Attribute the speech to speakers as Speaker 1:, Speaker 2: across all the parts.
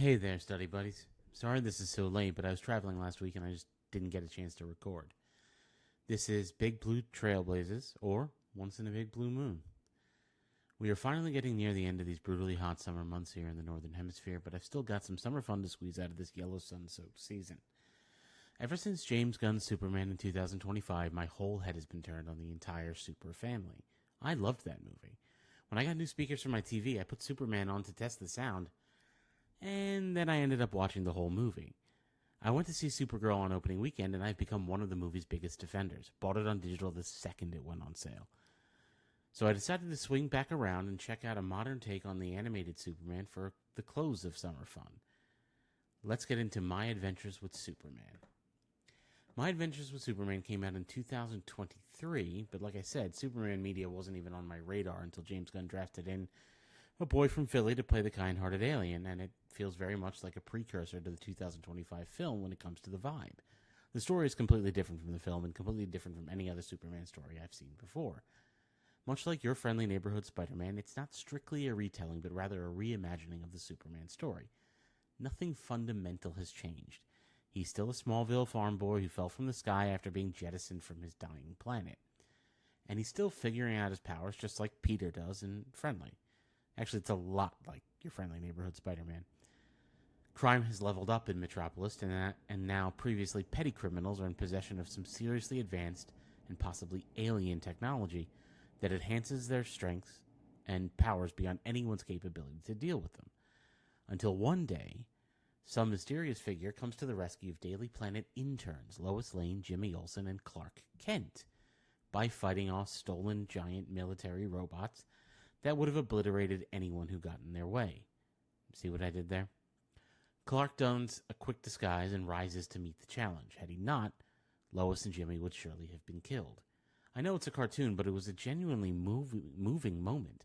Speaker 1: Hey there, study buddies. Sorry this is so late, but I was traveling last week and I just didn't get a chance to record. This is Big Blue Trailblazers, or Once in a Big Blue Moon. We are finally getting near the end of these brutally hot summer months here in the Northern Hemisphere, but I've still got some summer fun to squeeze out of this yellow sun-soaked season. Ever since James Gunn's Superman in 2025, my whole head has been turned on the entire Super family. I loved that movie. When I got new speakers for my TV, I put Superman on to test the sound, and then I ended up watching the whole movie. I went to see Supergirl on opening weekend, and I've become one of the movie's biggest defenders. Bought it on digital the second it went on sale. So I decided to swing back around and check out a modern take on the animated Superman for the close of summer fun. Let's get into My Adventures with Superman. My Adventures with Superman came out in 2023, but like I said, Superman media wasn't even on my radar until James Gunn drafted in a boy from Philly to play the kind-hearted alien, and it feels very much like a precursor to the 2025 film when it comes to the vibe. The story is completely different from the film and completely different from any other Superman story I've seen before. Much like your friendly neighborhood Spider-Man, it's not strictly a retelling, but rather a reimagining of the Superman story. Nothing fundamental has changed. He's still a Smallville farm boy who fell from the sky after being jettisoned from his dying planet. And he's still figuring out his powers just like Peter does in Friendly. Actually, it's a lot like your friendly neighborhood Spider-Man. Crime has leveled up in Metropolis, and now previously petty criminals are in possession of some seriously advanced and possibly alien technology that enhances their strengths and powers beyond anyone's capability to deal with them. Until one day, some mysterious figure comes to the rescue of Daily Planet interns Lois Lane, Jimmy Olsen, and Clark Kent by fighting off stolen giant military robots that would have obliterated anyone who got in their way. See what I did there? Clark dons a quick disguise and rises to meet the challenge. Had he not, Lois and Jimmy would surely have been killed. I know it's a cartoon, but it was a genuinely moving moment.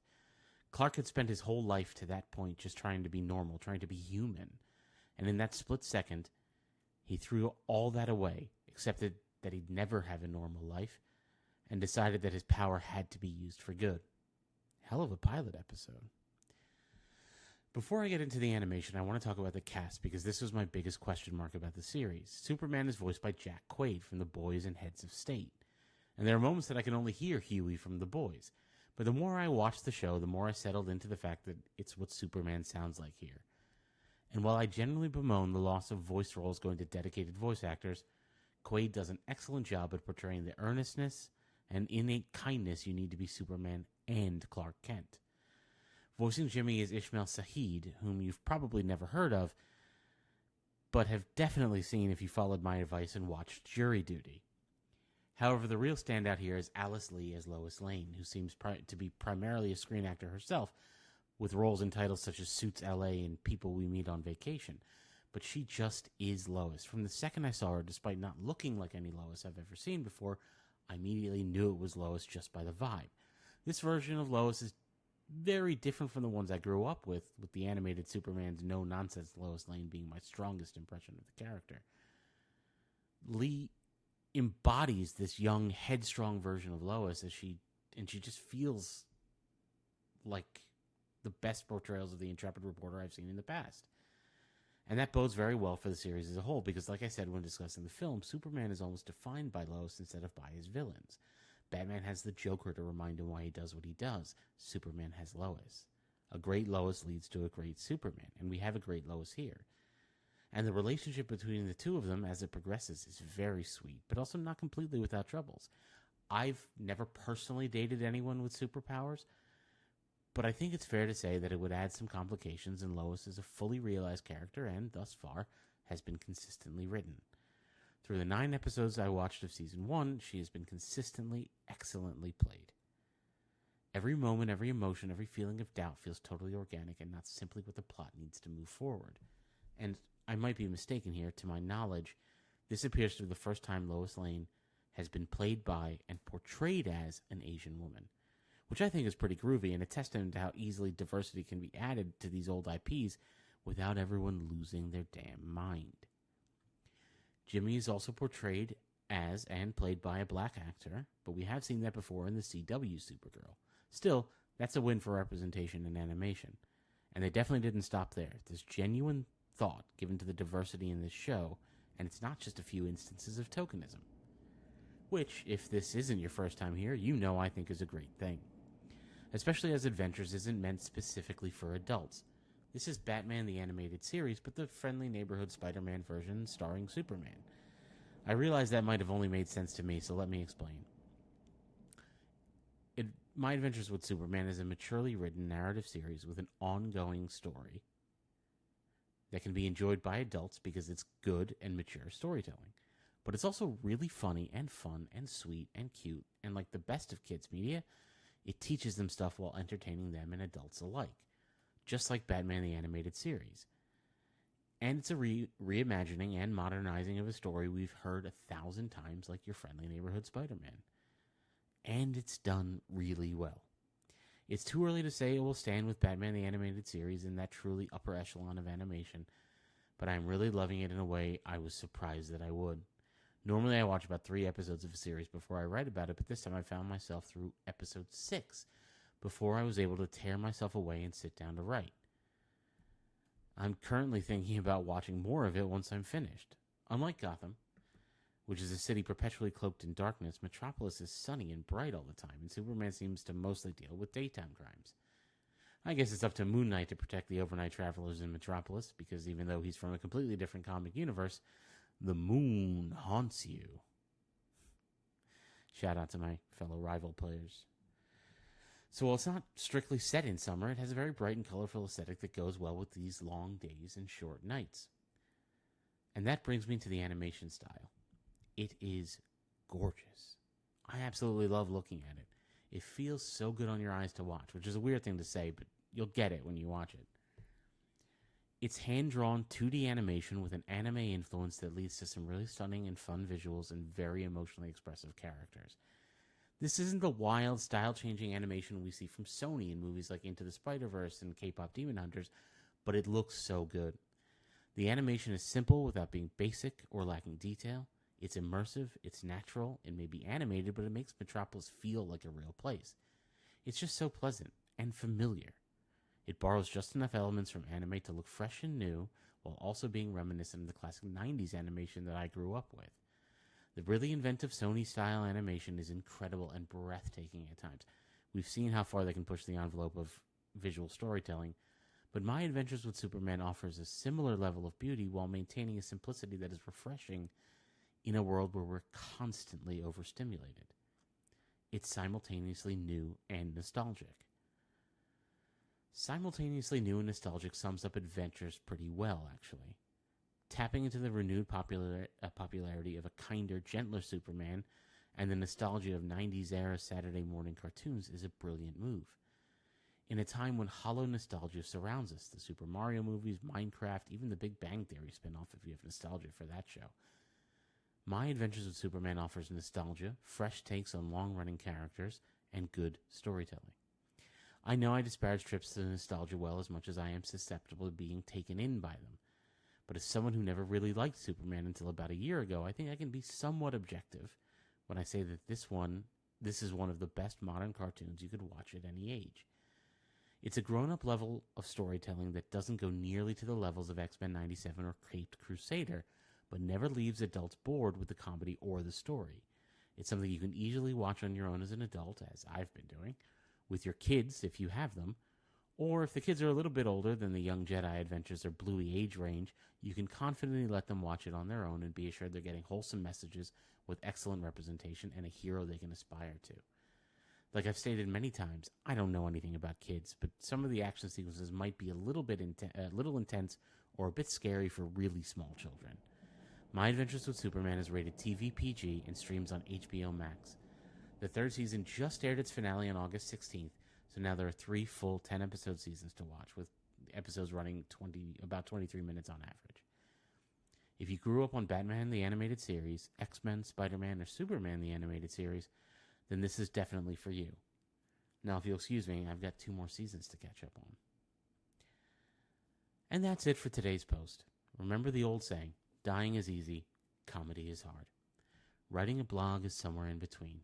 Speaker 1: Clark had spent his whole life to that point just trying to be normal, trying to be human. And in that split second, he threw all that away, accepted that he'd never have a normal life, and decided that his power had to be used for good. Hell of a pilot episode. Before I get into the animation, I want to talk about the cast because this was my biggest question mark about the series. Superman is voiced by Jack Quaid from The Boys and Heads of State. And there are moments that I can only hear Huey from The Boys. But the more I watched the show, the more I settled into the fact that it's what Superman sounds like here. And while I generally bemoan the loss of voice roles going to dedicated voice actors, Quaid does an excellent job at portraying the earnestness and innate kindness you need to be Superman and Clark Kent. Voicing Jimmy is Ishmael Saheed, whom you've probably never heard of, but have definitely seen if you followed my advice and watched Jury Duty. However, the real standout here is Alice Lee as Lois Lane, who seems to be primarily a screen actor herself, with roles in titles such as Suits LA and People We Meet on Vacation. But she just is Lois. From the second I saw her, despite not looking like any Lois I've ever seen before, I immediately knew it was Lois just by the vibe. This version of Lois is very different from the ones I grew up with the animated Superman's no-nonsense Lois Lane being my strongest impression of the character. Lee embodies this young, headstrong version of Lois and she just feels like the best portrayals of the intrepid reporter I've seen in the past. And that bodes very well for the series as a whole, because like I said when discussing the film, Superman is almost defined by Lois instead of by his villains. Batman has the Joker to remind him why he does what he does. Superman has Lois. A great Lois leads to a great Superman, and we have a great Lois here. And the relationship between the two of them as it progresses is very sweet, but also not completely without troubles. I've never personally dated anyone with superpowers, but I think it's fair to say that it would add some complications, and Lois is a fully realized character and, thus far, has been consistently written. Through the 9 episodes I watched of Season 1, she has been consistently, excellently played. Every moment, every emotion, every feeling of doubt feels totally organic and not simply what the plot needs to move forward. And I might be mistaken here, to my knowledge, this appears to be the first time Lois Lane has been played by and portrayed as an Asian woman, which I think is pretty groovy and a testament to how easily diversity can be added to these old IPs without everyone losing their damn mind. Jimmy is also portrayed as and played by a black actor, but we have seen that before in the CW Supergirl. Still, that's a win for representation in animation. And they definitely didn't stop there. There's genuine thought given to the diversity in this show, and it's not just a few instances of tokenism. Which, if this isn't your first time here, you know I think is a great thing. Especially as Adventures isn't meant specifically for adults. This is Batman the Animated Series, but the friendly neighborhood Spider-Man version starring Superman. I realize that might have only made sense to me, so let me explain. My Adventures with Superman is a maturely written narrative series with an ongoing story that can be enjoyed by adults because it's good and mature storytelling. But it's also really funny and fun and sweet and cute, and like the best of kids' media, it teaches them stuff while entertaining them and adults alike, just like Batman the Animated Series. And it's a reimagining and modernizing of a story we've heard 1,000 times, like your friendly neighborhood Spider-Man. And it's done really well. It's too early to say it will stand with Batman the Animated Series in that truly upper echelon of animation, but I'm really loving it in a way I was surprised that I would. Normally I watch about 3 episodes of a series before I write about it, but this time I found myself through episode 6 before I was able to tear myself away and sit down to write. I'm currently thinking about watching more of it once I'm finished. Unlike Gotham, which is a city perpetually cloaked in darkness, Metropolis is sunny and bright all the time, and Superman seems to mostly deal with daytime crimes. I guess it's up to Moon Knight to protect the overnight travelers in Metropolis, because even though he's from a completely different comic universe, the moon haunts you. Shout out to my fellow rival players. So while it's not strictly set in summer, it has a very bright and colorful aesthetic that goes well with these long days and short nights. And that brings me to the animation style. It is gorgeous. I absolutely love looking at it. It feels so good on your eyes to watch, which is a weird thing to say, but you'll get it when you watch it. It's hand-drawn 2D animation with an anime influence that leads to some really stunning and fun visuals and very emotionally expressive characters. This isn't the wild, style-changing animation we see from Sony in movies like Into the Spider-Verse and K-pop Demon Hunters, but it looks so good. The animation is simple without being basic or lacking detail. It's immersive, it's natural, it may be animated, but it makes Metropolis feel like a real place. It's just so pleasant and familiar. It borrows just enough elements from anime to look fresh and new, while also being reminiscent of the classic 90s animation that I grew up with. The really inventive Sony-style animation is incredible and breathtaking at times. We've seen how far they can push the envelope of visual storytelling, but My Adventures with Superman offers a similar level of beauty while maintaining a simplicity that is refreshing in a world where we're constantly overstimulated. It's simultaneously new and nostalgic. Simultaneously new and nostalgic sums up Adventures pretty well, actually. Tapping into the renewed popularity of a kinder, gentler Superman and the nostalgia of 90s-era Saturday morning cartoons is a brilliant move. In a time when hollow nostalgia surrounds us, the Super Mario movies, Minecraft, even the Big Bang Theory spin-off if you have nostalgia for that show, My Adventures with Superman offers nostalgia, fresh takes on long-running characters, and good storytelling. I know I disparage trips to nostalgia well as much as I am susceptible to being taken in by them. But as someone who never really liked Superman until about a year ago, I think I can be somewhat objective when I say that this is one of the best modern cartoons you could watch at any age. It's a grown-up level of storytelling that doesn't go nearly to the levels of X-Men 97 or Caped Crusader, but never leaves adults bored with the comedy or the story. It's something you can easily watch on your own as an adult, as I've been doing, with your kids if you have them, or if the kids are a little bit older than the Young Jedi Adventures or Bluey age range, you can confidently let them watch it on their own and be assured they're getting wholesome messages with excellent representation and a hero they can aspire to. Like I've stated many times, I don't know anything about kids, but some of the action sequences might be a little intense or a bit scary for really small children. My Adventures with Superman is rated TV PG and streams on HBO Max. The 3rd season just aired its finale on August 16th, so now there are 3 full 10-episode seasons to watch, with episodes running about 23 minutes on average. If you grew up on Batman the Animated Series, X-Men, Spider-Man, or Superman the Animated Series, then this is definitely for you. Now, if you'll excuse me, I've got 2 more seasons to catch up on. And that's it for today's post. Remember the old saying, dying is easy, comedy is hard. Writing a blog is somewhere in between.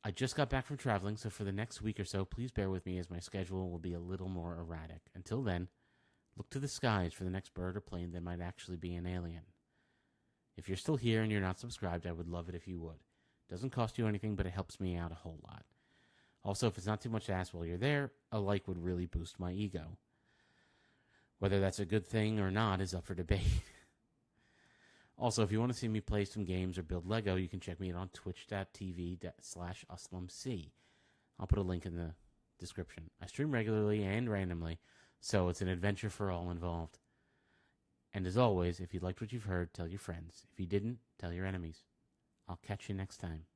Speaker 1: I just got back from traveling, so for the next week or so, please bear with me as my schedule will be a little more erratic. Until then, Look to the skies for the next bird or plane that might actually be an alien. If you're still here and you're not subscribed, I would love it if you would. It doesn't cost you anything, but it helps me out a whole lot. Also, if it's not too much to ask while you're there, a like would really boost my ego. Whether that's a good thing or not is up for debate. Also, if you want to see me play some games or build Lego, you can check me out on twitch.tv/uslamc. I'll put a link in the description. I stream regularly and randomly, so it's an adventure for all involved. And as always, if you liked what you've heard, tell your friends. If you didn't, tell your enemies. I'll catch you next time.